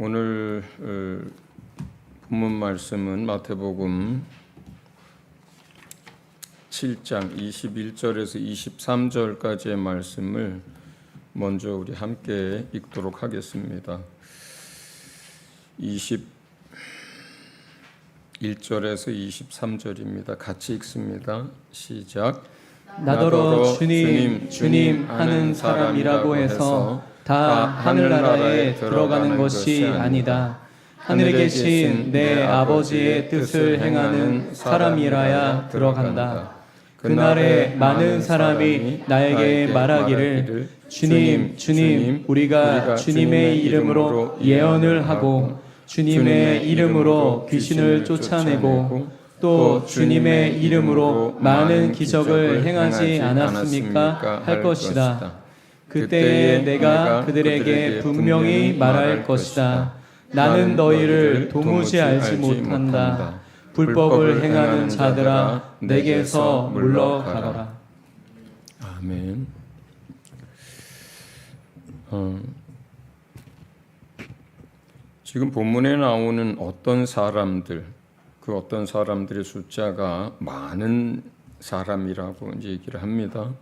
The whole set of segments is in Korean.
오늘 본문 말씀은 마태복음 7장 21절에서 23절까지의 말씀을 먼저 우리 함께 읽도록 하겠습니다. 21절에서 23절입니다. 같이 읽습니다. 시작. 나더러 주님, 주님 하는 사람이라고 해서 다 하늘나라에 들어가는 것이 아니다. 하늘에 계신 내 아버지의 뜻을 행하는 사람이라야 들어간다. 그날에 많은 사람이 나에게 말하기를 주님, 주님, 우리가 주님의 이름으로 예언을 하고 주님의 이름으로 귀신을 쫓아내고 또 주님의 이름으로 많은 기적을 행하지 않았습니까? 할 것이다. 그때에 내가 그들에게 분명히 말할 것이다. 나는 너희를 도무지 알지 못한다. 불법을 행하는 자들아, 내게서 물러가거라. 아멘. 지금 본문에 나오는 어떤 사람들, 그 어떤 사람들의 숫자가 많은 사람이라고 이제 얘기를 합니다.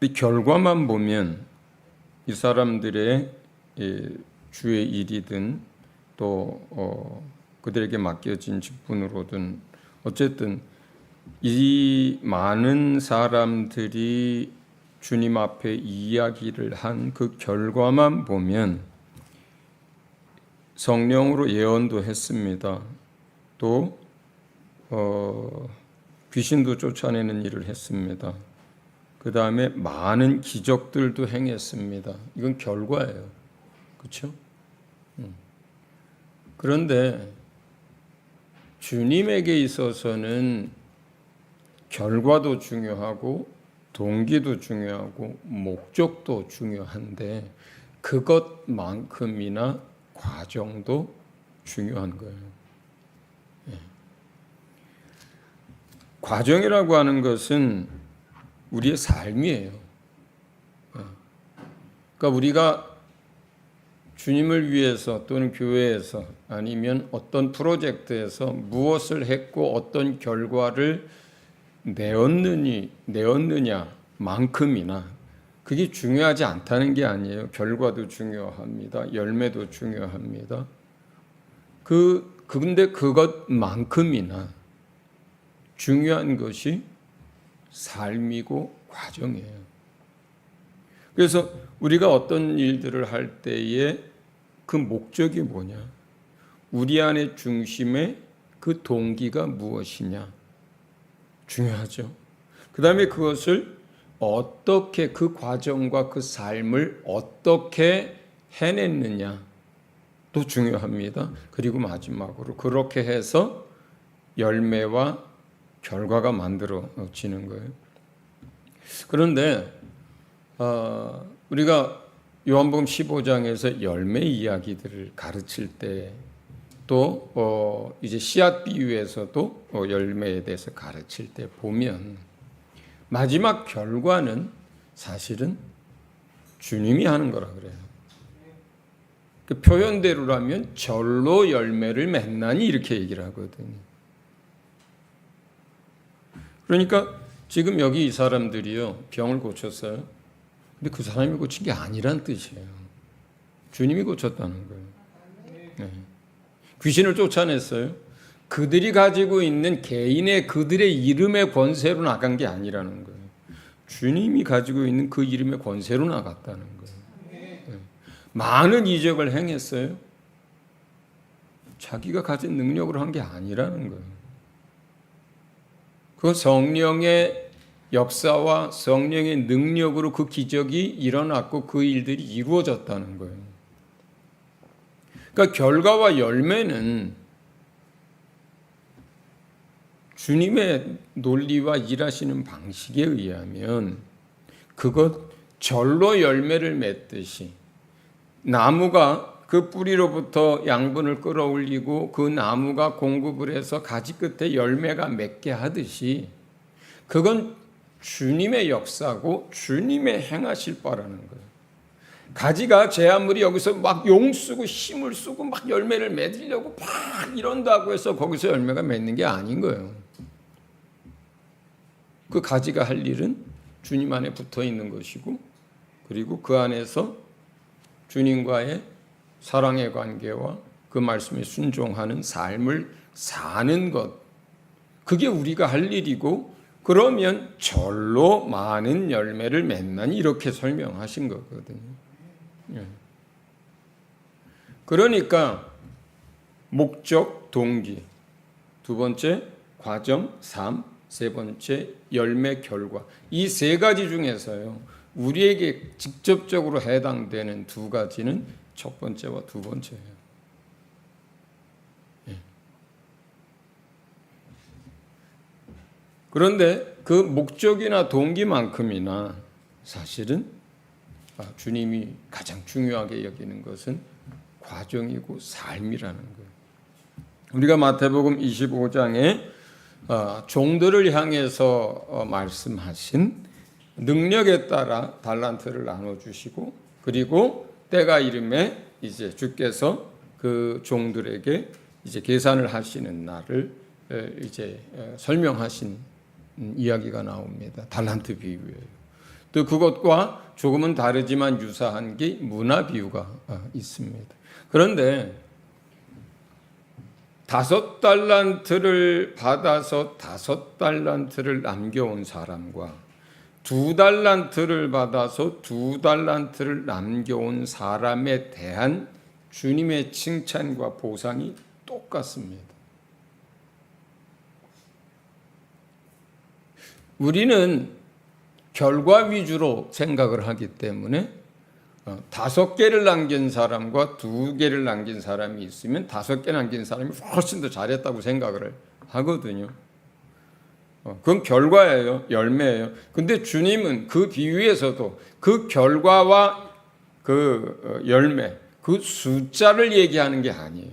이 결과만 보면 이 사람들의 주의 일이든 또 그들에게 맡겨진 직분으로든 어쨌든 이 많은 사람들이 주님 앞에 이야기를 한 그 결과만 보면 성령으로 예언도 했습니다. 또 귀신도 쫓아내는 일을 했습니다. 그 다음에 많은 기적들도 행했습니다. 이건 결과예요. 그렇죠? 그런데 주님에게 있어서는 결과도 중요하고 동기도 중요하고 목적도 중요한데 그것만큼이나 과정도 중요한 거예요. 과정이라고 하는 것은 우리의 삶이에요. 그러니까 우리가 주님을 위해서 또는 교회에서 아니면 어떤 프로젝트에서 무엇을 했고 어떤 결과를 내었느냐만큼이나 그게 중요하지 않다는 게 아니에요. 결과도 중요합니다. 열매도 중요합니다. 근데 그것만큼이나 중요한 것이 삶이고 과정이에요. 그래서 우리가 어떤 일들을 할 때에 그 목적이 뭐냐? 우리 안의 중심의 그 동기가 무엇이냐? 중요하죠. 그 다음에 그것을 어떻게 그 과정과 그 삶을 어떻게 해냈느냐도 중요합니다. 그리고 마지막으로 그렇게 해서 열매와 결과가 만들어지는 거예요. 그런데 우리가 요한복음 15장에서 열매 이야기들을 가르칠 때 또 이제 씨앗 비유에서도 열매에 대해서 가르칠 때 보면 마지막 결과는 사실은 주님이 하는 거라 그래요. 그 표현대로라면 절로 열매를 맺나니 이렇게 얘기를 하거든요. 그러니까 지금 여기 이 사람들이요 병을 고쳤어요. 근데 그 사람이 고친 게 아니란 뜻이에요. 주님이 고쳤다는 거예요. 네. 귀신을 쫓아냈어요. 그들이 가지고 있는 개인의 그들의 이름의 권세로 나간 게 아니라는 거예요. 주님이 가지고 있는 그 이름의 권세로 나갔다는 거예요. 네. 많은 이적을 행했어요. 자기가 가진 능력으로 한 게 아니라는 거예요. 그 성령의 역사와 성령의 능력으로 그 기적이 일어났고 그 일들이 이루어졌다는 거예요. 그러니까 결과와 열매는 주님의 논리와 일하시는 방식에 의하면 그것 절로 열매를 맺듯이 나무가 그 뿌리로부터 양분을 끌어올리고 그 나무가 공급을 해서 가지 끝에 열매가 맺게 하듯이 그건 주님의 역사고 주님의 행하실 바라는 거예요. 가지가 제 아무리 여기서 막 용 쓰고 힘을 쓰고 막 열매를 맺으려고 막 이런다고 해서 거기서 열매가 맺는 게 아닌 거예요. 그 가지가 할 일은 주님 안에 붙어 있는 것이고, 그리고 그 안에서 주님과의 사랑의 관계와 그 말씀에 순종하는 삶을 사는 것, 그게 우리가 할 일이고, 그러면 절로 많은 열매를 맺나니 이렇게 설명하신 거거든요. 그러니까 목적, 동기, 두 번째 과정, 삶, 세 번째 열매, 결과, 이 세 가지 중에서요 우리에게 직접적으로 해당되는 두 가지는 첫 번째와 두 번째예요. 그런데 그 목적이나 동기만큼이나 사실은 주님이 가장 중요하게 여기는 것은 과정이고 삶이라는 거예요. 우리가 마태복음 25장에 종들을 향해서 말씀하신 능력에 따라 달란트를 나눠주시고, 그리고 때가 이름에 이제 주께서 그 종들에게 이제 계산을 하시는 날을 이제 설명하신 이야기가 나옵니다. 달란트 비유예요. 또 그것과 조금은 다르지만 유사한 게 문화 비유가 있습니다. 그런데 5달란트를 받아서 5달란트를 남겨온 사람과 2달란트를 받아서 2달란트를 남겨온 사람에 대한 주님의 칭찬과 보상이 똑같습니다. 우리는 결과 위주로 생각을 하기 때문에 5개를 남긴 사람과 2개를 남긴 사람이 있으면 5개 남긴 사람이 훨씬 더 잘했다고 생각을 하거든요. 그건 결과예요. 열매예요. 근데 주님은 그 비유에서도 그 결과와 그 열매, 그 숫자를 얘기하는 게 아니에요.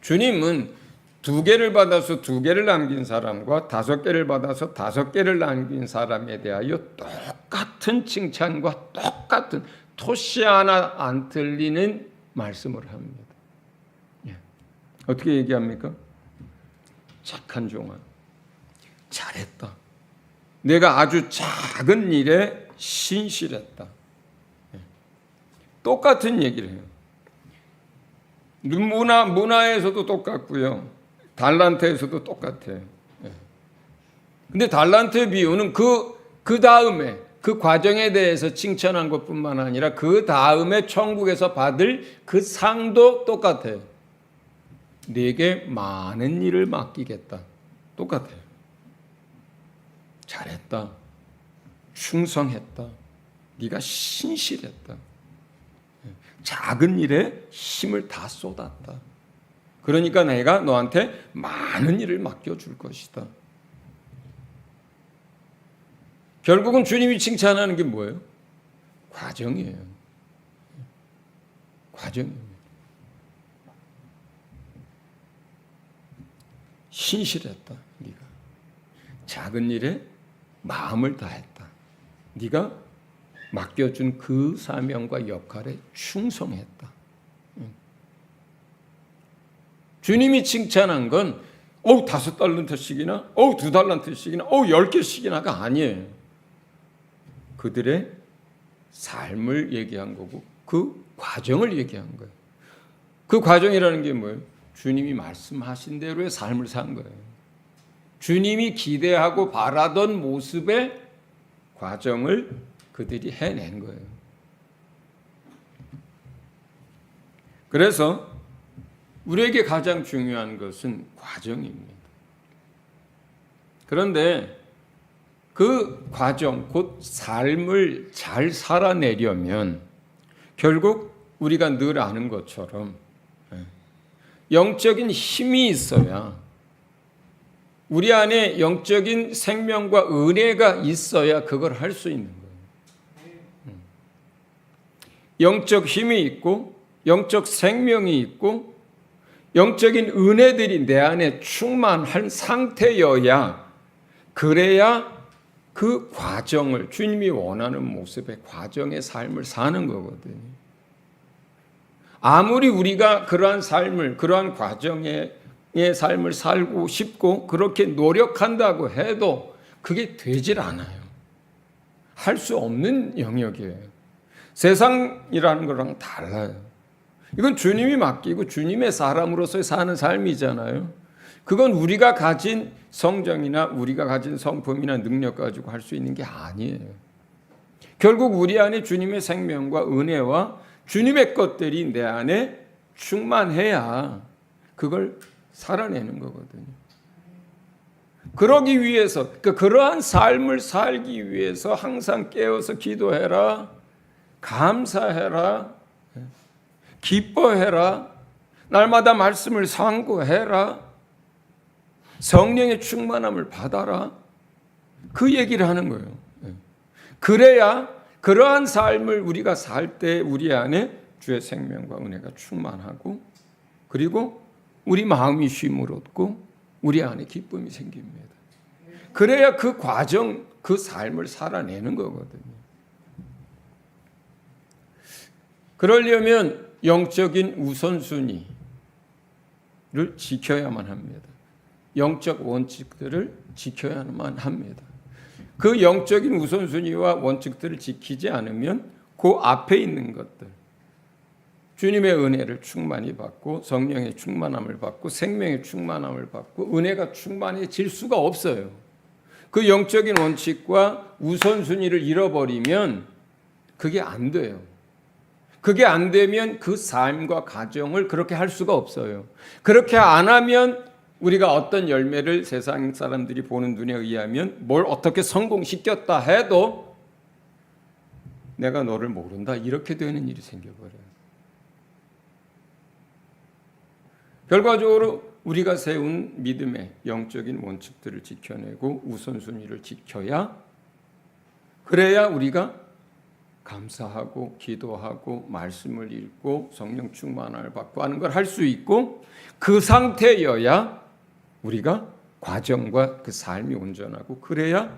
주님은 2개를 받아서 2개를 남긴 사람과 5개를 받아서 5개를 남긴 사람에 대하여 똑같은 칭찬과 똑같은 토시 하나 안 틀리는 말씀을 합니다. 어떻게 얘기합니까? 착한 종아, 잘했다. 내가 아주 작은 일에 신실했다. 똑같은 얘기를 해요. 문화에서도 똑같고요. 달란트에서도 똑같아요. 근데 달란트 비유는 그 다음에 그 과정에 대해서 칭찬한 것뿐만 아니라 그 다음에 천국에서 받을 그 상도 똑같아요. 네게 많은 일을 맡기겠다. 똑같아요. 잘했다. 충성했다. 네가 신실했다. 작은 일에 힘을 다 쏟았다. 그러니까 내가 너한테 많은 일을 맡겨줄 것이다. 결국은 주님이 칭찬하는 게 뭐예요? 과정이에요. 과정입니다. 신실했다. 네가 작은 일에 마음을 다했다. 네가 맡겨준 그 사명과 역할에 충성했다. 주님이 칭찬한 건 5달란트씩이나 2달란트씩이나 10개씩이나가 아니에요. 그들의 삶을 얘기한 거고 그 과정을 얘기한 거예요. 그 과정이라는 게 뭐예요? 주님이 말씀하신 대로의 삶을 산 거예요. 주님이 기대하고 바라던 모습의 과정을 그들이 해낸 거예요. 그래서 우리에게 가장 중요한 것은 과정입니다. 그런데 그 과정, 곧 삶을 잘 살아내려면 결국 우리가 늘 아는 것처럼 영적인 힘이 있어야, 우리 안에 영적인 생명과 은혜가 있어야 그걸 할 수 있는 거예요. 영적 힘이 있고 영적 생명이 있고 영적인 은혜들이 내 안에 충만한 상태여야, 그래야 그 과정을 주님이 원하는 모습의 과정의 삶을 사는 거거든요. 아무리 우리가 그러한 삶을, 그러한 과정의 삶을 살고 싶고 그렇게 노력한다고 해도 그게 되질 않아요. 할 수 없는 영역이에요. 세상이라는 거랑 달라요. 이건 주님이 맡기고 주님의 사람으로서 사는 삶이잖아요. 그건 우리가 가진 성정이나 우리가 가진 성품이나 능력 가지고 할 수 있는 게 아니에요. 결국 우리 안에 주님의 생명과 은혜와 주님의 것들이 내 안에 충만해야 그걸 살아내는 거거든요. 그러기 위해서, 그러한 삶을 살기 위해서 항상 깨어서 기도해라, 감사해라, 기뻐해라, 날마다 말씀을 상고해라, 성령의 충만함을 받아라, 그 얘기를 하는 거예요. 그래야 그러한 삶을 우리가 살 때 우리 안에 주의 생명과 은혜가 충만하고 그리고 우리 마음이 쉼을 얻고 우리 안에 기쁨이 생깁니다. 그래야 그 과정, 그 삶을 살아내는 거거든요. 그러려면 영적인 우선순위를 지켜야만 합니다. 영적 원칙들을 지켜야만 합니다. 그 영적인 우선순위와 원칙들을 지키지 않으면 그 앞에 있는 것들, 주님의 은혜를 충만히 받고 성령의 충만함을 받고 생명의 충만함을 받고 은혜가 충만해질 수가 없어요. 그 영적인 원칙과 우선순위를 잃어버리면 그게 안 돼요. 그게 안 되면 그 삶과 가정을 그렇게 할 수가 없어요. 그렇게 안 하면 우리가 어떤 열매를 세상 사람들이 보는 눈에 의하면 뭘 어떻게 성공시켰다 해도 내가 너를 모른다 이렇게 되는 일이 생겨버려요. 결과적으로 우리가 세운 믿음의 영적인 원칙들을 지켜내고 우선순위를 지켜야 그래야 우리가 감사하고 기도하고 말씀을 읽고 성령 충만함을 받고 하는 걸 할 수 있고 그 상태여야 우리가 과정과 그 삶이 온전하고 그래야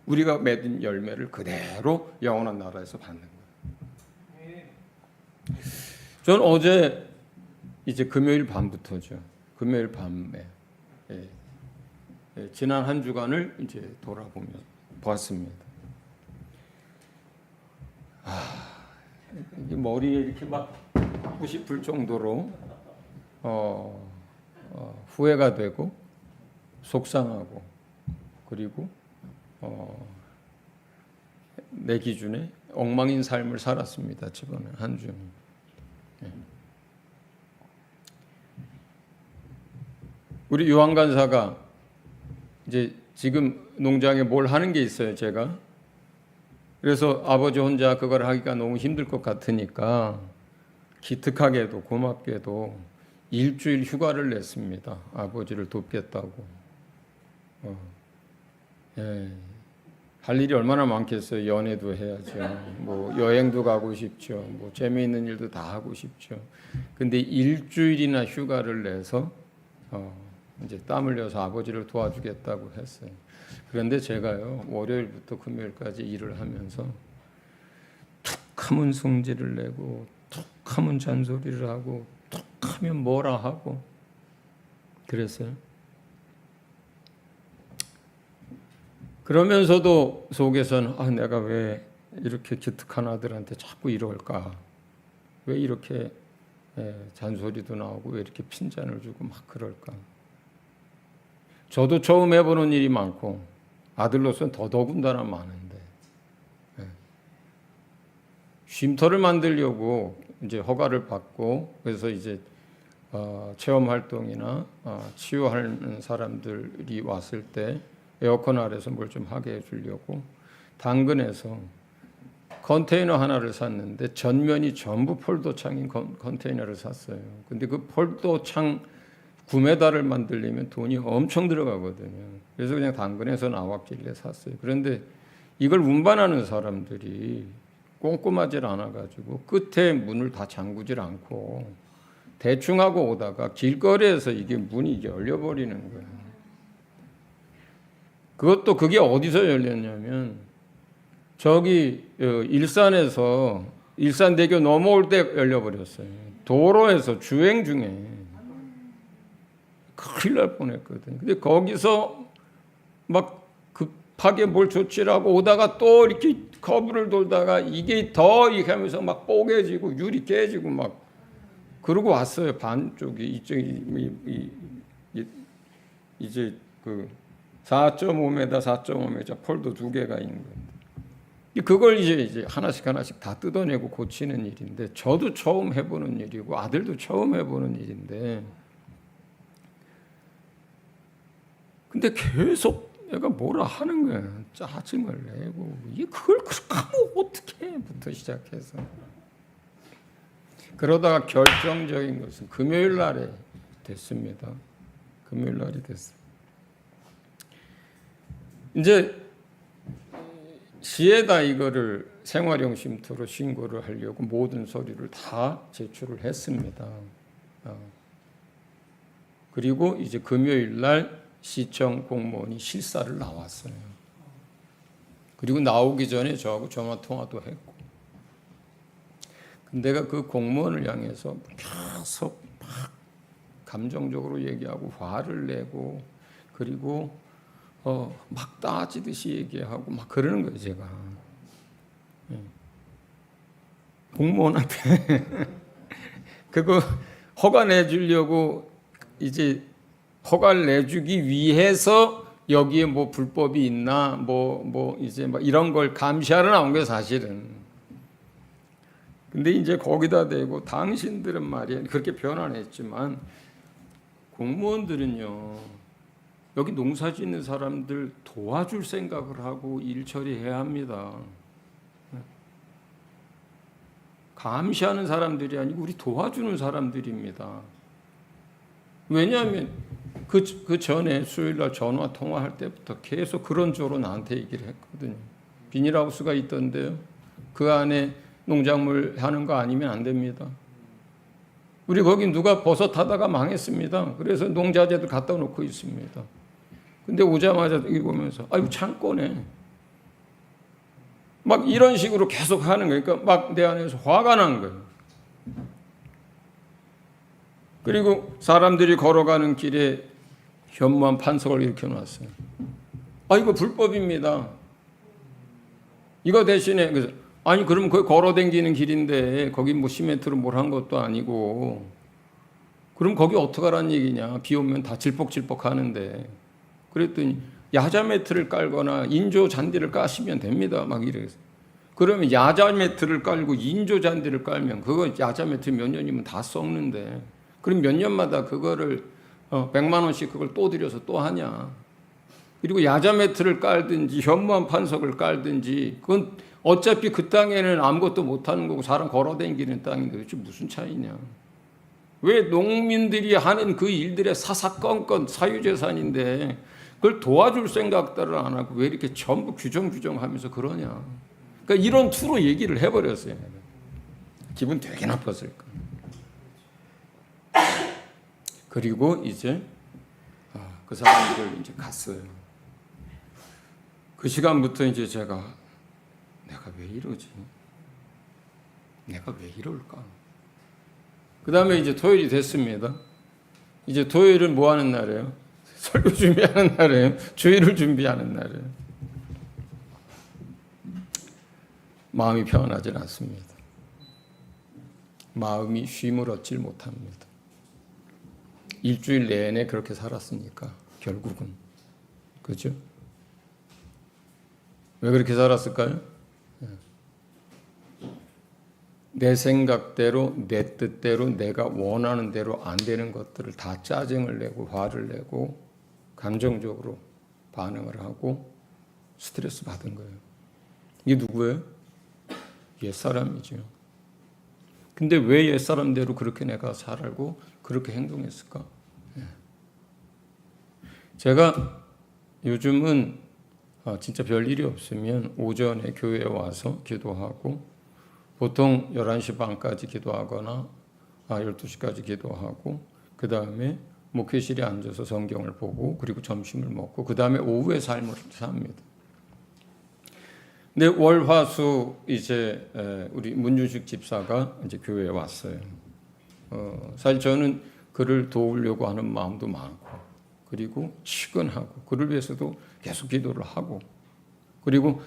우리가 맺은 열매를 그대로 영원한 나라에서 받는 거예요. 저는 어제 이제 금요일 밤부터죠. 금요일 밤에 지난 한 주간을 이제 돌아보며 보았습니다. 머리에 이렇게 막 하고 싶을 정도로 후회가 되고 속상하고 그리고 내 기준에 엉망인 삶을 살았습니다. 저번에 한 주는. 우리 요한 간사가 이제 지금 농장에 뭘 하는 게 있어요, 제가. 그래서 아버지 혼자 그걸 하기가 너무 힘들 것 같으니까 기특하게도 고맙게도 일주일 휴가를 냈습니다. 아버지를 돕겠다고. 할 일이 얼마나 많겠어요. 연애도 해야죠. 뭐 여행도 가고 싶죠. 뭐 재미있는 일도 다 하고 싶죠. 근데 일주일이나 휴가를 내서 이제 땀 흘려서 아버지를 도와주겠다고 했어요. 그런데 제가요 월요일부터 금요일까지 일을 하면서 툭하면 성질을 내고 툭하면 잔소리를 하고 툭하면 뭐라 하고 그랬어요. 그러면서도 속에서는 내가 왜 이렇게 기특한 아들한테 자꾸 이럴까? 왜 이렇게 잔소리도 나오고 왜 이렇게 핀잔을 주고 막 그럴까? 저도 처음 해보는 일이 많고 아들로서는 더더군다나 많은데 쉼터를 만들려고 이제 허가를 받고 그래서 이제 체험 활동이나 치유하는 사람들이 왔을 때 에어컨 아래서 뭘 좀 하게 해주려고 당근에서 컨테이너 하나를 샀는데 전면이 전부 폴더창인 컨테이너를 샀어요. 근데 그 폴더창 9m를 만들려면 돈이 엄청 들어가거든요. 그래서 그냥 당근에서 나왔길래 샀어요. 그런데 이걸 운반하는 사람들이 꼼꼼하지 않아가지고 끝에 문을 다 잠그질 않고 대충 하고 오다가 길거리에서 이게 문이 열려버리는 거예요. 그게 어디서 열렸냐면 저기 일산에서 일산대교 넘어올 때 열려버렸어요. 도로에서 주행 중에 큰일 날 뻔했거든요. 근데 거기서 막 급하게 뭘 조치라고 오다가 또 이렇게 커브를 돌다가 이게 더 이렇게 하면서 막 뽀개지고 유리 깨지고 막 그러고 왔어요. 반쪽이 이쪽이 이제 그 4.5m, 4.5m 폴도 2개가 있는 건데 그걸 이제 하나씩 다 뜯어내고 고치는 일인데 저도 처음 해보는 일이고 아들도 처음 해보는 일인데 근데 계속 얘가 뭐라 하는 거야. 짜증을 내고 그걸 그렇게 하면 어떡해 부터 시작해서 그러다가 결정적인 것은 금요일 날에 됐습니다. 금요일 날이 됐어요. 이제 시에다 이거를 생활용 쉼터로 신고를 하려고 모든 서류를 다 제출을 했습니다. 그리고 이제 금요일 날 시청 공무원이 실사를 나왔어요. 그리고 나오기 전에 저하고 전화 통화도 했고. 근데 내가 그 공무원을 향해서 계속 막 감정적으로 얘기하고 화를 내고 그리고 막 따지듯이 얘기하고 막 그러는 거예요, 제가. 공무원한테 그거 허가 내주려고 이제 허가를 내주기 위해서 여기에 뭐 불법이 있나 뭐 이제 막 이런 걸 감시하러 나온 게 사실은. 근데 이제 거기다 대고 당신들은 말이야 그렇게 변환했지만 공무원들은요 여기 농사 짓는 사람들 도와줄 생각을 하고 일 처리해야 합니다. 감시하는 사람들이 아니고 우리 도와주는 사람들입니다. 왜냐하면 그 전에 수요일날 전화 통화할 때부터 계속 그런 쪽으로 나한테 얘기를 했거든요. 비닐하우스가 있던데요. 그 안에 농작물 하는 거 아니면 안 됩니다. 우리 거기 누가 버섯하다가 망했습니다. 그래서 농자재도 갖다 놓고 있습니다. 근데 오자마자 여기 보면서 아이고 창고네. 막 이런 식으로 계속 하는 거예요. 그러니까 막 내 안에서 화가 난 거예요. 그리고 사람들이 걸어가는 길에 현무암 판석을 이렇게 놨어요. 아 이거 불법입니다. 이거 대신에 그래서 아니 그럼 그 걸어다니는 길인데 거기 뭐 시멘트로 뭘 한 것도 아니고 그럼 거기 어떡하라는 얘기냐. 비 오면 다 질퍽질퍽 하는데 그랬더니 야자 매트를 깔거나 인조 잔디를 까시면 됩니다. 막 이래서 그러면 야자 매트를 깔고 인조 잔디를 깔면 그거 야자 매트 몇 년이면 다 썩는데 그럼 몇 년마다 그거를 100만 원씩 그걸 또 들여서 또 하냐. 그리고 야자 매트를 깔든지 현무암 판석을 깔든지 그건 어차피 그 땅에는 아무것도 못하는 거고 사람 걸어다니는 땅인데 도대체 무슨 차이냐. 왜 농민들이 하는 그 일들의 사사건건 사유재산인데 그걸 도와줄 생각들을 안 하고 왜 이렇게 전부 규정하면서 그러냐. 그러니까 이런 투로 얘기를 해버렸어요. 기분 되게 나빴을 거예요. 그리고 이제 그 사람들 이제 갔어요. 그 시간부터 이제 내가 왜 이러지? 내가 왜 이럴까? 그 다음에 이제 토요일이 됐습니다. 이제 토요일은 뭐 하는 날이에요? 설교 준비하는 날이에요. 주일을 준비하는 날이에요. 마음이 평안하지 않습니다. 마음이 쉼을 얻질 못합니다. 일주일 내내 그렇게 살았으니까 결국은 그죠? 왜 그렇게 살았을까요? 내 생각대로 내 뜻대로 내가 원하는 대로 안 되는 것들을 다 짜증을 내고 화를 내고 감정적으로 반응을 하고 스트레스 받은 거예요. 이게 누구예요? 옛사람이죠. 근데 왜 옛사람대로 그렇게 내가 살고 그렇게 행동했을까? 제가 요즘은 진짜 별일이 없으면 오전에 교회에 와서 기도하고 보통 11시 반까지 기도하거나 12시까지 기도하고 그 다음에 목회실에 앉아서 성경을 보고 그리고 점심을 먹고 그 다음에 오후의 삶을 삽니다. 근데 월화수 이제 우리 문준식 집사가 이제 교회에 왔어요. 사실 저는 그를 도우려고 하는 마음도 많고 그리고 시근하고 그를 위해서도 계속 기도를 하고 그리고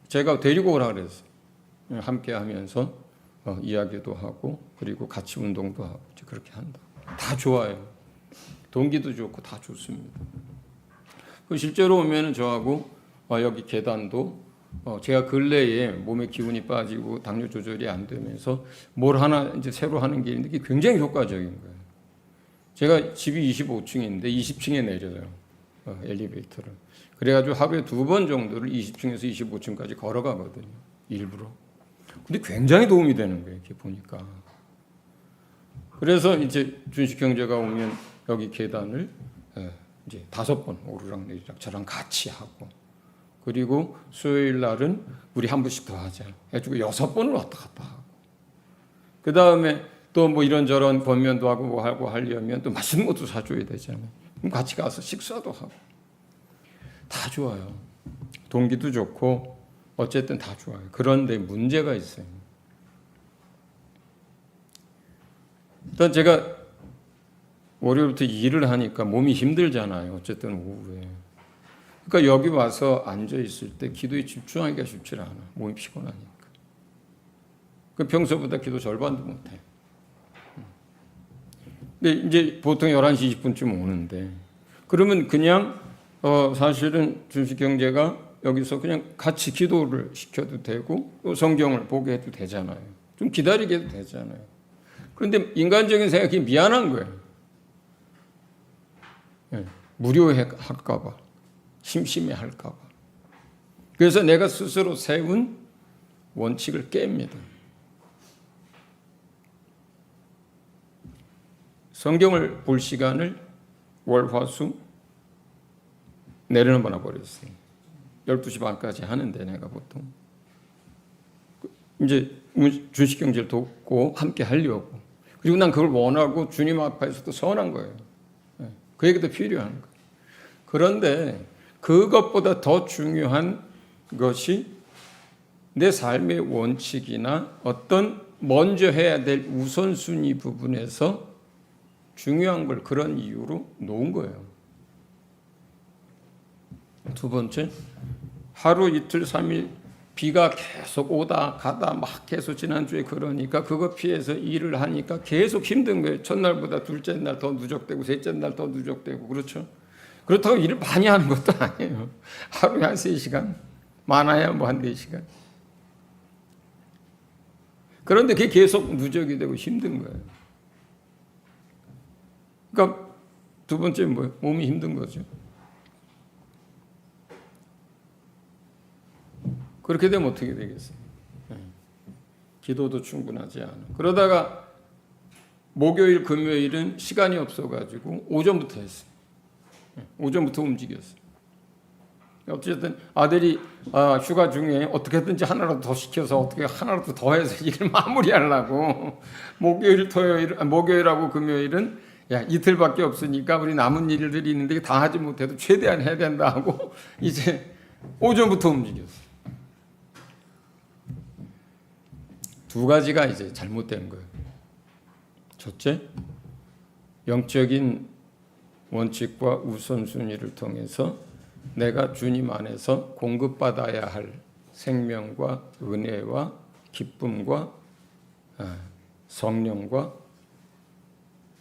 제가 데리고 오라 그랬어요. 함께 하면서 이야기도 하고 그리고 같이 운동도 하고 그렇게 한다. 다 좋아요. 동기도 좋고 다 좋습니다. 실제로 오면은 저하고 여기 계단도 제가 근래에 몸에 기운이 빠지고 당뇨 조절이 안 되면서 뭘 하나 이제 새로 하는 게 있는데 그게 굉장히 효과적인 거예요. 제가 집이 25층인데 20층에 내려요. 엘리베이터를. 그래가지고 하루에 2번 정도를 20층에서 25층까지 걸어가거든요. 일부러. 근데 굉장히 도움이 되는 거예요. 이렇게 보니까. 그래서 이제 준식 형제가 오면 여기 계단을 이제 5번 오르락 내리락 저랑 같이 하고 그리고 수요일 날은 우리 한 번씩 더 하자 해가지고 6번을 왔다 갔다 하고 그 다음에 또 뭐 이런저런 권면도 하고 뭐 하고 하려면 또 맛있는 것도 사줘야 되잖아요. 그럼 같이 가서 식사도 하고 다 좋아요. 동기도 좋고 어쨌든 다 좋아요. 그런데 문제가 있어요. 일단 제가 월요일부터 일을 하니까 몸이 힘들잖아요. 어쨌든 오후에. 그러니까 여기 와서 앉아 있을 때 기도에 집중하기가 쉽지 않아. 몸이 피곤하니까. 그 평소보다 기도 절반도 못해. 근데 이제 보통 11시 20분쯤 오는데 그러면 그냥 사실은 준식 형제가 여기서 그냥 같이 기도를 시켜도 되고 또 성경을 보게 해도 되잖아요. 좀 기다리게 해도 되잖아요. 그런데 인간적인 생각이 미안한 거예요. 무료할까 봐. 심심해할까 봐. 그래서 내가 스스로 세운 원칙을 깹니다. 성경을 볼 시간을 월화수 내려놓아 버렸어요. 12시 반까지 하는데 내가 보통 이제 준식 형제를 돕고 함께 하려고 그리고 난 그걸 원하고 주님 앞에서도 서운한 거예요. 그 얘기도 필요한 거예요. 그런데 그것보다 더 중요한 것이 내 삶의 원칙이나 어떤 먼저 해야 될 우선순위 부분에서 중요한 걸 그런 이유로 놓은 거예요. 두 번째, 하루 이틀 3일 비가 계속 오다 가다 막 계속 지난주에 그러니까 그거 피해서 일을 하니까 계속 힘든 거예요. 첫날보다 둘째 날 더 누적되고 셋째 날 더 누적되고 그렇죠. 그렇다고 일을 많이 하는 것도 아니에요. 하루에 한 3시간 많아야 뭐 한 4시간. 그런데 그게 계속 누적이 되고 힘든 거예요. 그러니까 두 번째 뭐예요? 몸이 힘든 거죠. 그렇게 되면 어떻게 되겠어요? 기도도 충분하지 않아. 그러다가 목요일, 금요일은 시간이 없어가지고 오전부터 했어요. 오전부터 움직였어요. 어쨌든 아들이 휴가 중에 어떻게든지 하나라도 더 시켜서 어떻게 하나라도 더 해서 일을 마무리하려고 목요일하고 금요일은 이틀밖에 없으니까 우리 남은 일들이 있는데 다 하지 못해도 최대한 해야 된다 하고 이제 오전부터 움직였어요. 두 가지가 이제 잘못된 거예요. 첫째, 영적인 원칙과 우선순위를 통해서 내가 주님 안에서 공급받아야 할 생명과 은혜와 기쁨과 성령과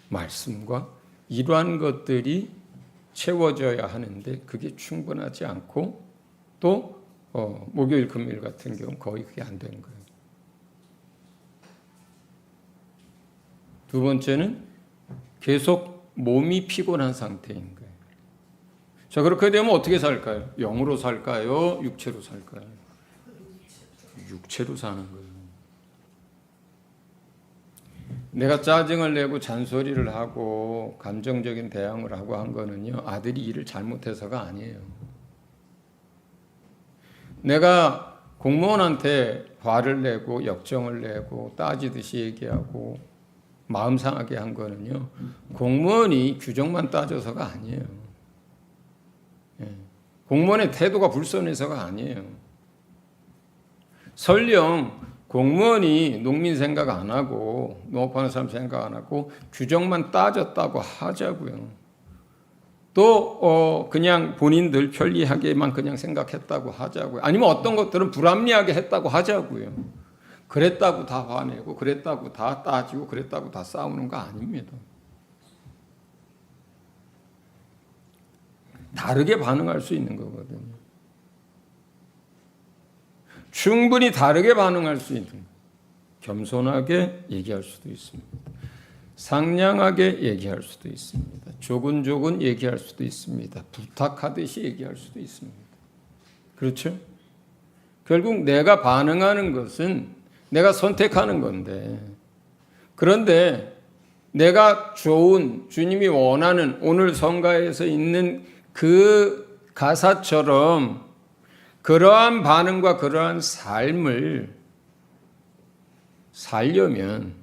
말씀과 이러한 것들이 채워져야 하는데 그게 충분하지 않고 또 목요일 금요일 같은 경우 거의 그게 안 되는 거예요. 두 번째는 계속 몸이 피곤한 상태인 거예요. 자, 그렇게 되면 어떻게 살까요? 영으로 살까요? 육체로 살까요? 육체로 사는 거예요. 내가 짜증을 내고 잔소리를 하고 감정적인 대항을 하고 한 거는요, 아들이 일을 잘못해서가 아니에요. 내가 공무원한테 화를 내고 역정을 내고 따지듯이 얘기하고 마음 상하게 한 거는요. 공무원이 규정만 따져서가 아니에요. 공무원의 태도가 불손해서가 아니에요. 설령 공무원이 농민 생각 안 하고 농업하는 사람 생각 안 하고 규정만 따졌다고 하자고요. 또 그냥 본인들 편리하게만 그냥 생각했다고 하자고요. 아니면 어떤 것들은 불합리하게 했다고 하자고요. 그랬다고 다 화내고 그랬다고 다 따지고 그랬다고 다 싸우는 거 아닙니다. 다르게 반응할 수 있는 거거든요. 충분히 다르게 반응할 수 있는 거예요. 겸손하게 얘기할 수도 있습니다. 상냥하게 얘기할 수도 있습니다. 조근조근 얘기할 수도 있습니다. 부탁하듯이 얘기할 수도 있습니다. 그렇죠? 결국 내가 반응하는 것은 내가 선택하는 건데, 그런데 내가 좋은 주님이 원하는 오늘 성가에서 있는 그 가사처럼 그러한 반응과 그러한 삶을 살려면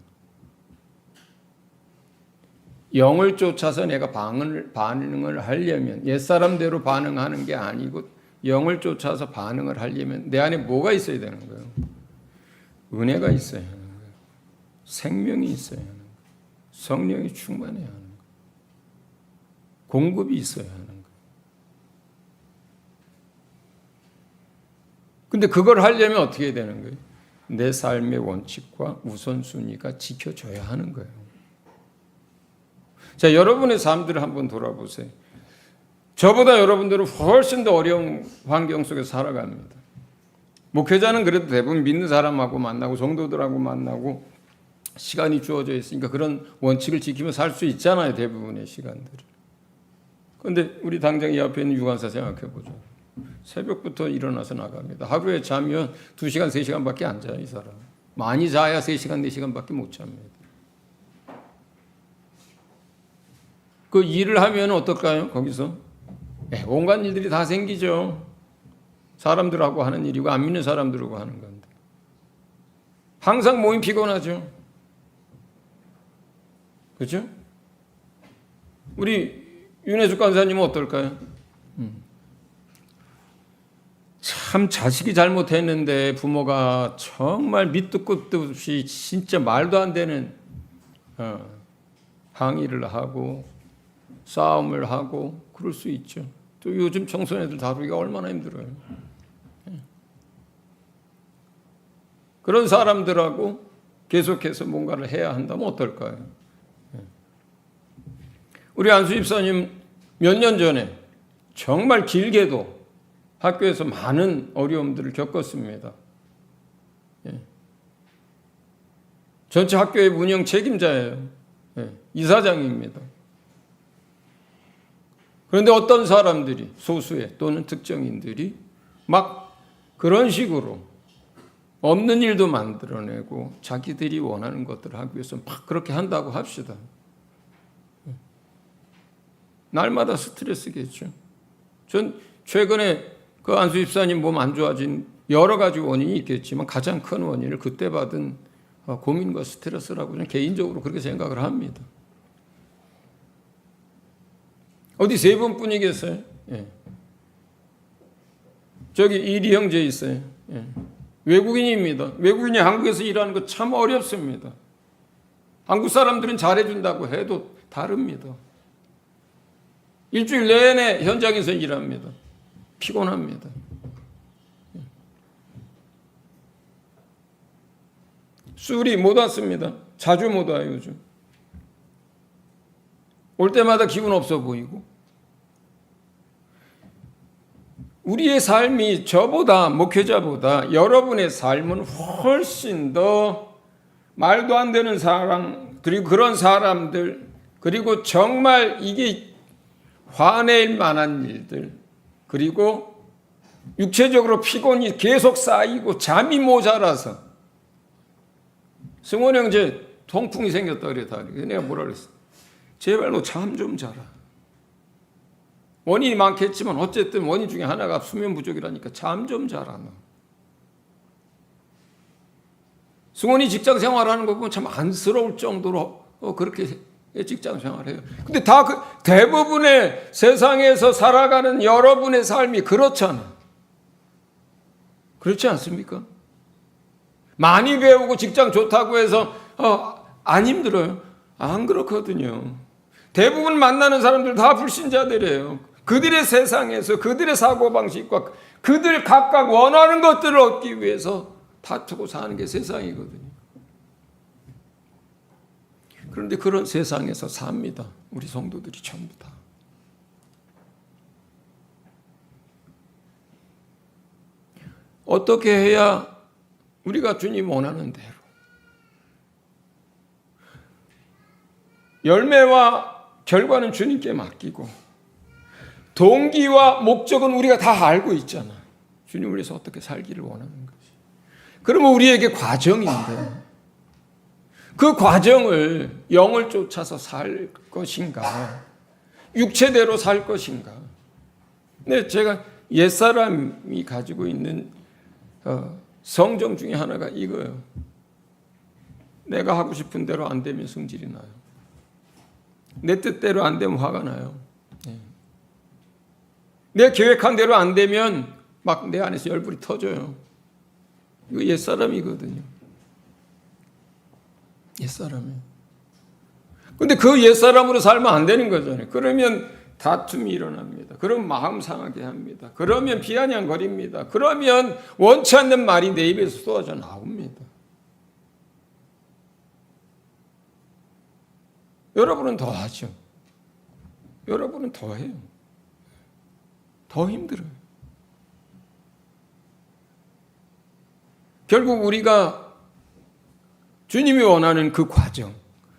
영을 쫓아서 내가 반응을 하려면 옛사람대로 반응하는 게 아니고 영을 쫓아서 반응을 하려면 내 안에 뭐가 있어야 되는 거예요? 은혜가 있어야 하는 거예요. 생명이 있어야 하는 거예요. 성령이 충만해야 하는 거예요. 공급이 있어야 하는 거예요. 근데 그걸 하려면 어떻게 해야 되는 거예요? 내 삶의 원칙과 우선순위가 지켜져야 하는 거예요. 자, 여러분의 삶들을 한번 돌아보세요. 저보다 여러분들은 훨씬 더 어려운 환경 속에서 살아갑니다. 목회자는 그래도 대부분 믿는 사람하고 만나고 성도들하고 만나고 시간이 주어져 있으니까 그런 원칙을 지키며 살 수 있잖아요. 대부분의 시간들을. 그런데 우리 당장 이 앞에 있는 유관사 생각해 보죠. 새벽부터 일어나서 나갑니다. 하루에 자면 2시간, 3시간밖에 안 자요. 이 사람. 많이 자야 3시간, 4시간밖에 못 잡니다. 그 일을 하면 어떨까요? 거기서 온갖 일들이 다 생기죠. 사람들하고 하는 일이고 안 믿는 사람들하고 하는 건데 항상 몸이 피곤하죠. 그렇죠? 우리 윤혜숙 간사님은 어떨까요? 참 자식이 잘못했는데 부모가 정말 밑도 끝도 없이 진짜 말도 안 되는 항의를 하고 싸움을 하고 그럴 수 있죠. 또 요즘 청소년들 다루기가 얼마나 힘들어요. 그런 사람들하고 계속해서 뭔가를 해야 한다면 어떨까요? 우리 안수 집사님 몇 년 전에 정말 길게도 학교에서 많은 어려움들을 겪었습니다. 전체 학교의 운영 책임자예요. 이사장입니다. 그런데 어떤 사람들이 소수의 또는 특정인들이 막 그런 식으로 없는 일도 만들어내고 자기들이 원하는 것들을 하기 위해서 막 그렇게 한다고 합시다. 날마다 스트레스겠죠. 전 최근에 그 안수 집사님 몸 안 좋아진 여러 가지 원인이 있겠지만 가장 큰 원인을 그때 받은 고민과 스트레스라고 저는 개인적으로 그렇게 생각을 합니다. 어디 세 분뿐이겠어요? 저기 이리 형제 있어요. 외국인입니다. 외국인이 한국에서 일하는 거 참 어렵습니다. 한국 사람들은 잘해준다고 해도 다릅니다. 일주일 내내 현장에서 일합니다. 피곤합니다. 술이 못 왔습니다. 자주 못 와요, 요즘. 올 때마다 기분 없어 보이고. 우리의 삶이 저보다, 목회자보다 여러분의 삶은 훨씬 더 말도 안 되는 사람, 그리고 그런 사람들, 그리고 정말 이게 화낼 만한 일들, 그리고 육체적으로 피곤이 계속 쌓이고 잠이 모자라서 승원 형제 통풍이 생겼다 그랬다. 내가 뭐라 그랬어? 제발 너 잠 좀 자라. 원인이 많겠지만 어쨌든 원인 중에 하나가 수면 부족이라니까 잠 좀 자라. 너. 승원이 직장 생활하는 거 보면 참 안쓰러울 정도로 그렇게 직장 생활해요. 근데 다 대부분의 세상에서 살아가는 여러분의 삶이 그렇잖아. 그렇지 않습니까? 많이 배우고 직장 좋다고 해서 안 힘들어요. 안 그렇거든요. 대부분 만나는 사람들 다 불신자들이에요. 그들의 세상에서 그들의 사고방식과 그들 각각 원하는 것들을 얻기 위해서 다투고 사는 게 세상이거든요. 그런데 그런 세상에서 삽니다. 우리 성도들이 전부 다. 어떻게 해야 우리가 주님 원하는 대로 열매와 결과는 주님께 맡기고 동기와 목적은 우리가 다 알고 있잖아. 주님을 위해서 어떻게 살기를 원하는 것이. 그러면 우리에게 과정인데 그 과정을 영을 쫓아서 살 것인가 육체대로 살 것인가. 근데 제가 옛사람이 가지고 있는 성정 중에 하나가 이거예요. 내가 하고 싶은 대로 안 되면 성질이 나요. 내 뜻대로 안 되면 화가 나요. 내 계획한 대로 안 되면 막 내 안에서 열불이 터져요. 이거 옛사람이거든요. 옛사람이. 근데 그 옛사람으로 살면 안 되는 거잖아요. 그러면 다툼이 일어납니다. 그러면 마음 상하게 합니다. 그러면 비아냥거립니다. 그러면 원치 않는 말이 내 입에서 쏟아져 나옵니다. 여러분은 더 하죠. 여러분은 더 해요. 더 힘들어요. 결국 우리가 주님이 원하는 그 과정,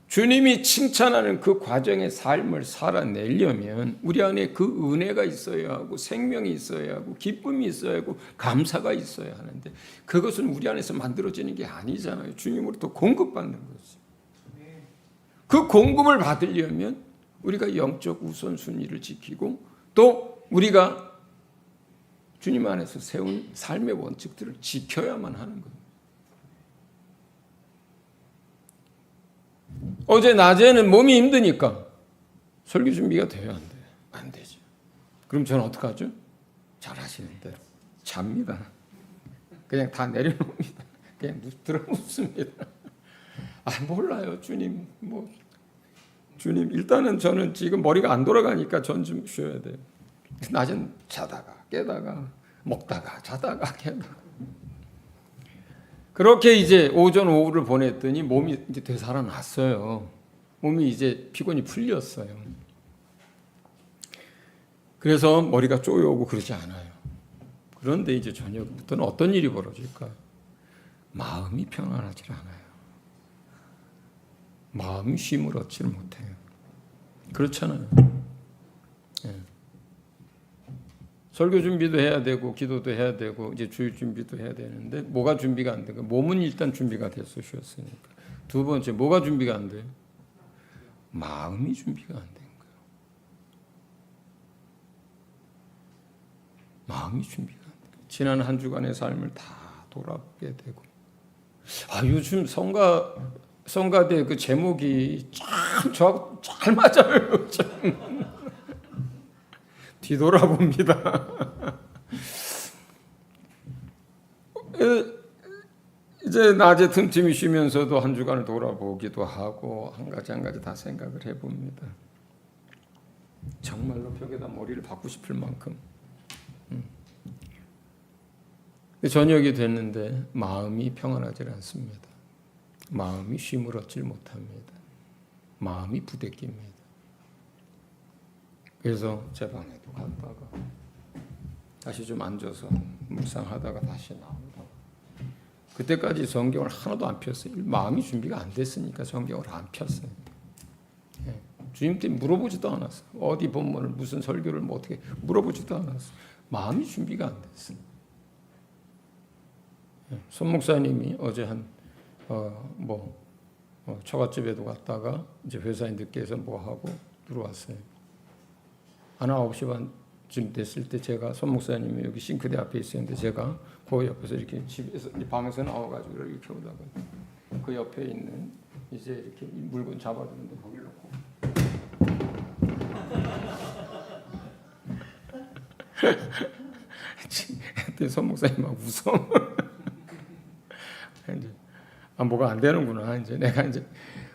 주님이 칭찬하는 그 과정의 삶을 살아내려면 우리 안에 그 은혜가 있어야 하고 생명이 있어야 하고 기쁨이 있어야 하고 감사가 있어야 하는데 그것은 우리 안에서 만들어지는 게 아니잖아요. 주님으로부터 공급받는 거지. 그 공급을 받으려면 우리가 영적 우선순위를 지키고 또 우리가 주님 안에서 세운 삶의 원칙들을 지켜야만 하는 거예요. 어제 낮에는 몸이 힘드니까 설교 준비가 돼요, 안 돼요? 안 되죠. 그럼 저는 어떡하죠? 잘 하시는 대로 잡니다. 그냥 다 내려놓습니다. 그냥 들어눕습니다. 몰라요, 주님. 주님, 일단은 저는 지금 머리가 안 돌아가니까 전 좀 쉬어야 돼요. 낮엔 자다가 깨다가 먹다가 자다가 깨다가 그렇게 이제 오전 오후를 보냈더니 몸이 이제 되살아났어요. 몸이 이제 피곤이 풀렸어요. 그래서 머리가 쪼여오고 그러지 않아요. 그런데 이제 저녁부터는 어떤 일이 벌어질까요? 마음이 평안하지 않아요. 마음이 쉼을 얻지를 못해요. 그렇잖아요. 네. 설교 준비도 해야 되고 기도도 해야 되고 이제 주일 준비도 해야 되는데 뭐가 준비가 안 되고 몸은 일단 준비가 됐어 쉬었으니까. 두 번째 뭐가 준비가 안 돼요? 마음이 준비가 안 된 거예요. 마음이 준비가 안 된 거예요. 지난 한 주간의 삶을 다 돌아보게 되고 요즘 성가대 그 제목이 참 저하고 잘 맞아요. 참. 뒤돌아봅니다. 이제 낮에 틈틈이 쉬면서도 한 주간을 돌아보기도 하고 한 가지 다 생각을 해봅니다. 정말로 벽에다 머리를 박고 싶을 만큼. 저녁이 됐는데 마음이 평안하지 않습니다. 마음이 쉼을 얻질 못합니다. 마음이 부대낍니다. 그래서 제 방에도 갔다가 다시 좀 앉아서 묵상하다가 다시 나오다가 그때까지 성경을 하나도 안 폈어요. 마음이 준비가 안 됐으니까 성경을 안 폈어요. 주님께 물어보지도 않았어요. 어디 본문을 무슨 설교를 뭐 어떻게 물어보지도 않았어요. 마음이 준비가 안 됐어요. 손 목사님이 어제 처갓집에도 갔다가 이제 회사에 늦게 해서 뭐 하고 들어왔어요. 한 9시 반쯤 됐을 때 제가 손 목사님이 여기 싱크대 앞에 있었는데 제가 그 옆에서 이렇게 집에서 방에서 나와가지고 이렇게 오다가 그 옆에 있는 이제 이렇게 물건 잡아주는데 거기를 놓고 애들 손 목사님 막 웃어. 이제 뭐가 안 되는구나. 이제 내가 이제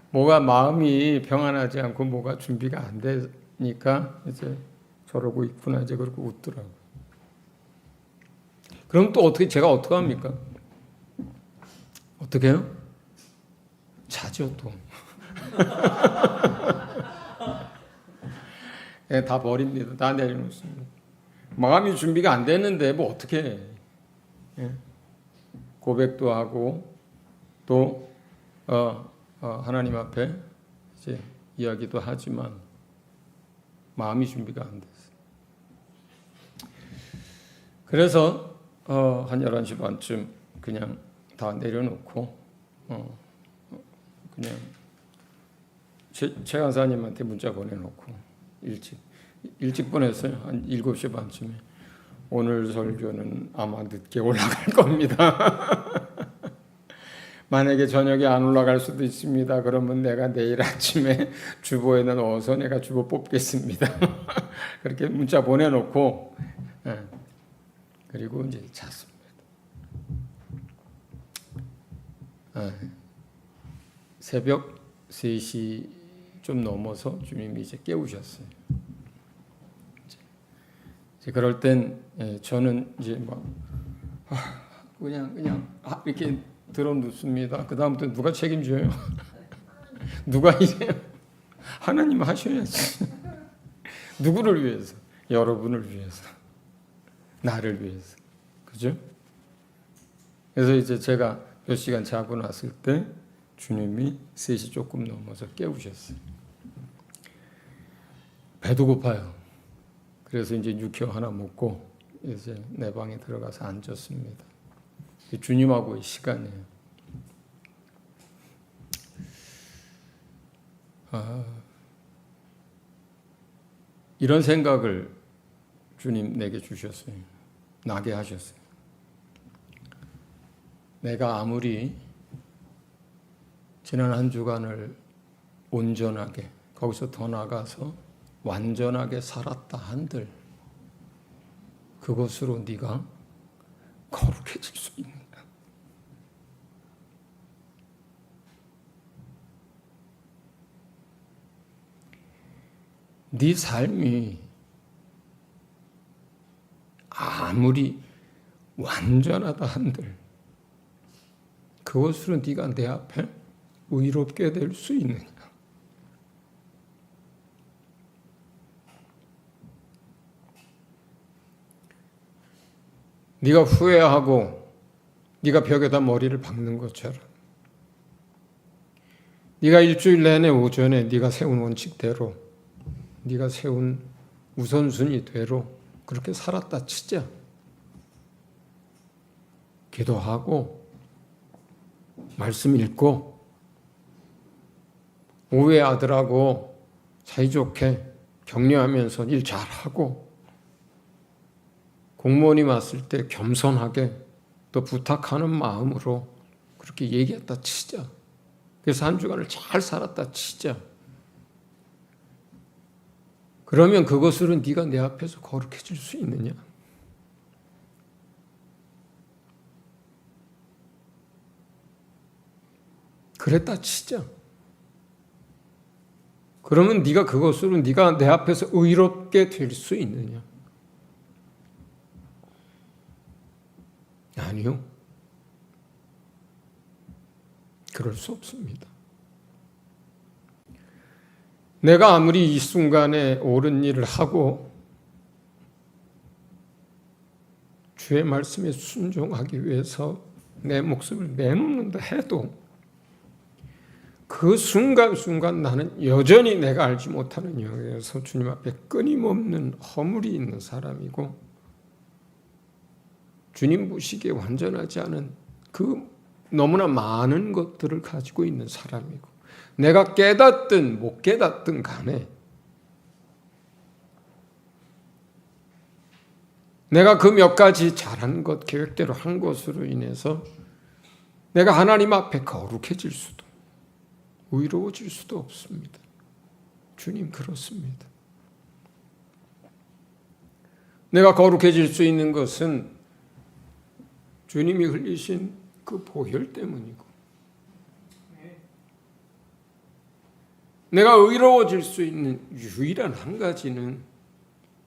뭐가 마음이 평안하지 않고 뭐가 준비가 안 되니까 이제 저러고 있구나 이제 그렇게 웃더라고. 그럼 또 어떻게 제가 어떻게 합니까? 어떻게 해요? 자죠 또. 예, 다 버립니다. 다 내려놓습니다. 마음이 준비가 안 되는데 뭐 어떻게 해. 예. 고백도 하고 또 하나님 앞에 이제 이야기도 하지만 마음이 준비가 안 됐어요. 그래서 한 11시 반쯤 그냥 다 내려놓고 그냥 최 간사님한테 문자 보내놓고 일찍 보냈어요. 한 7시 반쯤에 오늘 설교는 아마 늦게 올라갈 겁니다. 만약에 저녁에 안 올라갈 수도 있습니다. 그러면 내가 내일 아침에 주보에 넣어서 내가 주보 뽑겠습니다. 그렇게 문자 보내놓고 그리고 이제 잤습니다. 새벽 3시 좀 넘어서 주님이 이제 깨우셨어요. 이제 그럴 땐 저는 이제 막 그냥 이렇게 들어 눕습니다. 그 다음부터 누가 책임져요? 누가 이래요? 하나님 하셔야지. 누구를 위해서? 여러분을 위해서. 나를 위해서. 그죠? 그래서 이제 제가 몇 시간 자고 났을 때 주님이 3시 조금 넘어서 깨우셨어요. 배도 고파요. 그래서 이제 육회 하나 먹고 이제 내 방에 들어가서 앉았습니다. 주님하고의 시간이에요. 이런 생각을 주님 내게 주셨어요. 나게 하셨어요. 내가 아무리 지난 한 주간을 온전하게 거기서 더 나가서 완전하게 살았다 한들 그것으로 네가 거룩해질 수 있는가? 네 삶이 아무리 완전하다 한들 그것으로 네가 내 앞에 의롭게 될 수 있느냐? 네가 후회하고 네가 벽에다 머리를 박는 것처럼 네가 일주일 내내 오전에 네가 세운 원칙대로 네가 세운 우선순위대로 그렇게 살았다 치자. 기도하고 말씀 읽고 오후에 아들하고 사이좋게 격려하면서 일 잘하고 공무원이 왔을 때 겸손하게 또 부탁하는 마음으로 그렇게 얘기했다 치자. 그래서 한 주간을 잘 살았다 치자. 그러면 그것으로 네가 내 앞에서 거룩해질 수 있느냐? 그랬다 치자. 그러면 네가 그것으로 네가 내 앞에서 의롭게 될 수 있느냐? 아니요. 그럴 수 없습니다. 내가 아무리 이 순간에 옳은 일을 하고 주의 말씀에 순종하기 위해서 내 목숨을 내놓는다 해도 그 순간순간 나는 여전히 내가 알지 못하는 영역에서 주님 앞에 끊임없는 허물이 있는 사람이고 주님 보시기에 완전하지 않은 그 너무나 많은 것들을 가지고 있는 사람이고 내가 깨닫든 못 깨닫든 간에 내가 그 몇 가지 잘한 것, 계획대로 한 것으로 인해서 내가 하나님 앞에 거룩해질 수도 의로워질 수도 없습니다. 주님 그렇습니다. 내가 거룩해질 수 있는 것은 주님이 흘리신 그 보혈 때문이고, 내가 의로워질 수 있는 유일한 한 가지는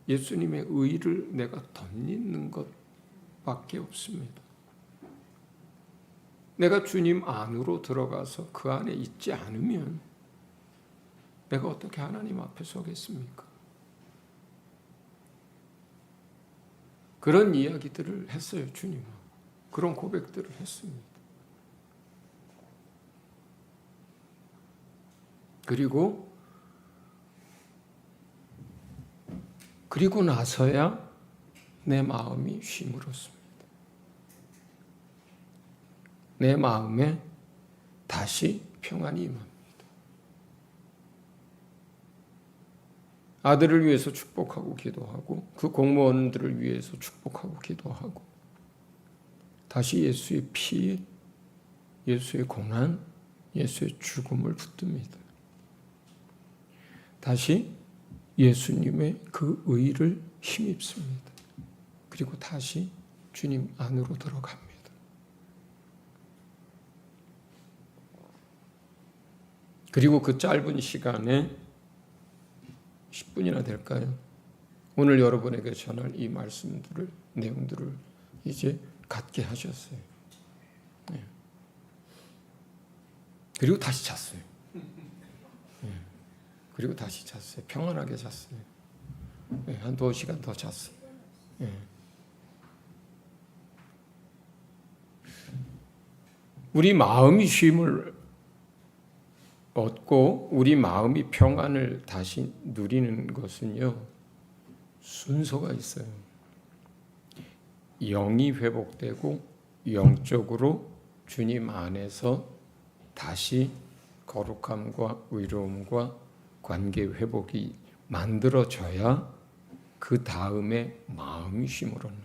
예수님의 의를 내가 덧입는 것밖에 없습니다. 내가 주님 안으로 들어가서 그 안에 있지 않으면 내가 어떻게 하나님 앞에 서겠습니까? 그런 이야기들을 했어요, 주님은. 그런 고백들을 했습니다. 그리고 나서야 내 마음이 쉼을었습니다. 내 마음에 다시 평안이 임합니다. 아들을 위해서 축복하고 기도하고 그 공무원들을 위해서 축복하고 기도하고 다시 예수의 피, 예수의 고난, 예수의 죽음을 붙듭니다. 다시 예수님의 그 의를 힘입습니다. 그리고 다시 주님 안으로 들어갑니다. 그리고 그 짧은 시간에 10분이나 될까요? 오늘 여러분에게 전할 이 말씀들을, 내용들을 이제 갖게 하셨어요. 네. 그리고 다시 잤어요. 네. 그리고 다시 잤어요. 평안하게 잤어요. 네. 한 2시간 더 잤어요. 네. 우리 마음이 쉼을 얻고 우리 마음이 평안을 다시 누리는 것은요, 순서가 있어요. 영이 회복되고 영적으로 주님 안에서 다시 거룩함과 의로움과 관계 회복이 만들어져야 그 다음에 마음이 쉼을 얻는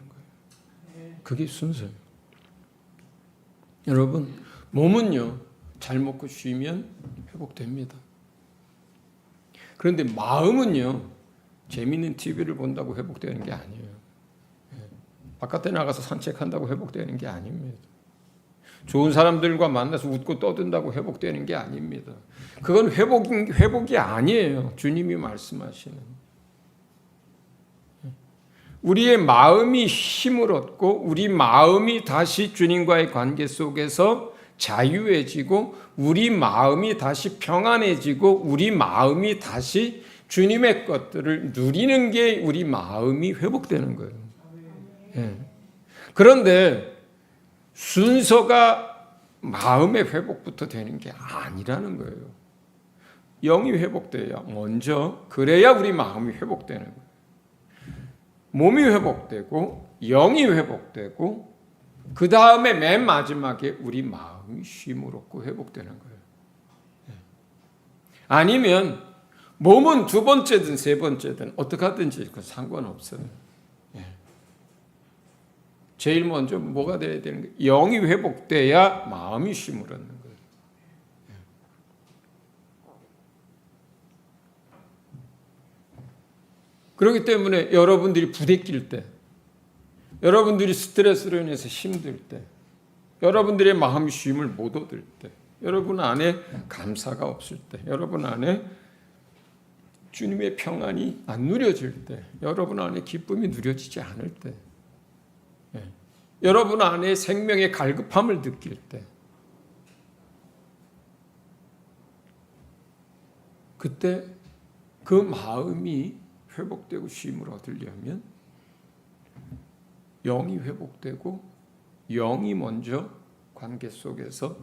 거예요. 그게 순서예요. 여러분, 몸은요, 잘 먹고 쉬면 회복됩니다. 그런데 마음은요, 재미있는 TV를 본다고 회복되는 게 아니에요. 바깥에 나가서 산책한다고 회복되는 게 아닙니다. 좋은 사람들과 만나서 웃고 떠든다고 회복되는 게 아닙니다. 그건 회복이 아니에요. 주님이 말씀하시는. 우리의 마음이 힘을 얻고 우리 마음이 다시 주님과의 관계 속에서 자유해지고 우리 마음이 다시 평안해지고 우리 마음이 다시 주님의 것들을 누리는 게 우리 마음이 회복되는 거예요. 예. 그런데 순서가 마음의 회복부터 되는 게 아니라는 거예요. 영이 회복돼야 먼저, 그래야 우리 마음이 회복되는 거예요. 몸이 회복되고 영이 회복되고 그 다음에 맨 마지막에 우리 마음이 쉼을 얻고 회복되는 거예요. 아니면 몸은 2번째든 3번째든 어떻게 하든지 그 상관없어요. 제일 먼저 뭐가 돼야 되는 거예요? 영이 회복돼야 마음이 쉼을 얻는 거예요. 그렇기 때문에 여러분들이 부대낄 때, 여러분들이 스트레스로 인해서 힘들 때, 여러분들의 마음이 쉼을 못 얻을 때, 여러분 안에 감사가 없을 때, 여러분 안에 주님의 평안이 안 누려질 때, 여러분 안에 기쁨이 누려지지 않을 때, 여러분 안에 생명의 갈급함을 느낄 때, 그때 그 마음이 회복되고 쉼을 얻으려면 영이 회복되고 영이 먼저 관계 속에서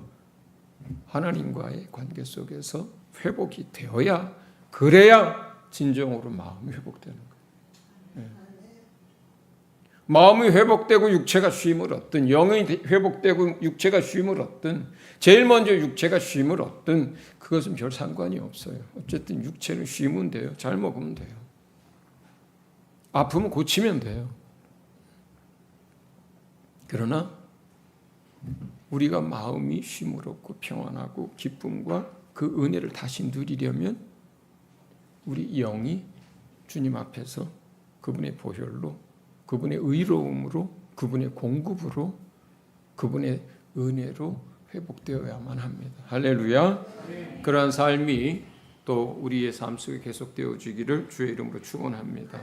하나님과의 관계 속에서 회복이 되어야, 그래야 진정으로 마음이 회복되는 거예요. 마음이 회복되고 육체가 쉼을 얻든 영이 회복되고 육체가 쉼을 얻든 제일 먼저 육체가 쉼을 얻든 그것은 별 상관이 없어요. 어쨌든 육체는 쉬면 돼요. 잘 먹으면 돼요. 아프면 고치면 돼요. 그러나 우리가 마음이 쉼을 얻고 평안하고 기쁨과 그 은혜를 다시 누리려면 우리 영이 주님 앞에서 그분의 보혈로, 그분의 의로움으로, 그분의 공급으로, 그분의 은혜로 회복되어야만 합니다. 할렐루야. 그러한 삶이 또 우리의 삶 속에 계속되어지기를 주의 이름으로 축원합니다.